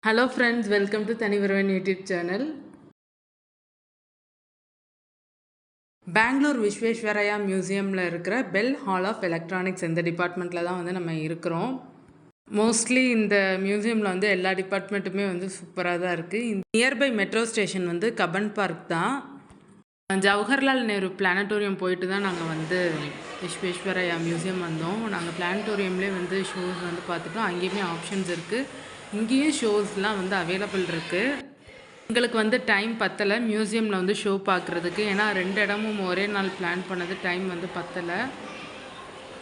Hello friends, welcome to Thanivaravan YouTube channel. Bangalore Visvesvaraya மியூசியமில் இருக்கிற bell hall of electronics இந்த டிபார்ட்மெண்ட்டில் தான் வந்து நம்ம இருக்கிறோம். மோஸ்ட்லி இந்த மியூசியமில் வந்து எல்லா டிபார்ட்மெண்ட்டுமே வந்து சூப்பராக தான் இருக்குது. நியர்பை மெட்ரோ ஸ்டேஷன் வந்து கபன் பார்க் தான். ஜவஹர்லால் நேரு பிளானட்டோரியம் போயிட்டு தான் நாங்கள் வந்து விஸ்வேஸ்வரய்யா மியூசியம் வந்தோம். நாங்கள் பிளானட்டோரியம்லேயே வந்து ஷோஸ் வந்து பார்த்துட்டோம். அங்கேயுமே ஆப்ஷன்ஸ் இருக்குது. இங்கேயும் ஷோஸ்லாம் வந்து அவைலபிள் இருக்குது. எங்களுக்கு வந்து டைம் பத்தலை மியூசியமில் வந்து ஷோ பார்க்குறதுக்கு. ஏன்னா 2 இடமும் ஒரே நாள் பிளான் பண்ணது டைம் வந்து பத்தலை.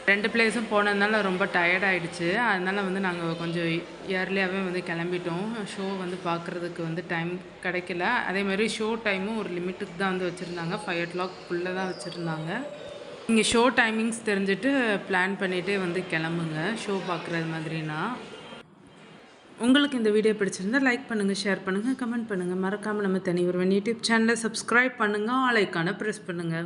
2 பிளேஸும் போனதுனால ரொம்ப டயர்ட் ஆகிடுச்சு. அதனால் வந்து நாங்கள் கொஞ்சம் இயர்லியாகவே வந்து கிளம்பிட்டோம். ஷோ வந்து பார்க்குறதுக்கு வந்து டைம் கிடைக்கல. அதேமாதிரி ஷோ டைமும் ஒரு லிமிட்டுக்கு தான் வந்து வச்சுருந்தாங்க. 5 o'clock தான் வச்சுருந்தாங்க. நீங்கள் ஷோ டைமிங்ஸ் தெரிஞ்சுட்டு பிளான் பண்ணிகிட்டே வந்து கிளம்புங்க ஷோ பார்க்குறது மாதிரினா. உங்களுக்கு இந்த வீடியோ பிடிச்சிருந்தால் லைக் பண்ணுங்கள், ஷேர் பண்ணுங்கள், கமெண்ட் பண்ணுங்கள். மறக்காமல் நம்ம தனிவருவன் யூடியூப் சேனலை சப்ஸ்கிரைப் பண்ணுங்கள், ஆல் ஐக்கானை ப்ரெஸ் பண்ணுங்கள்.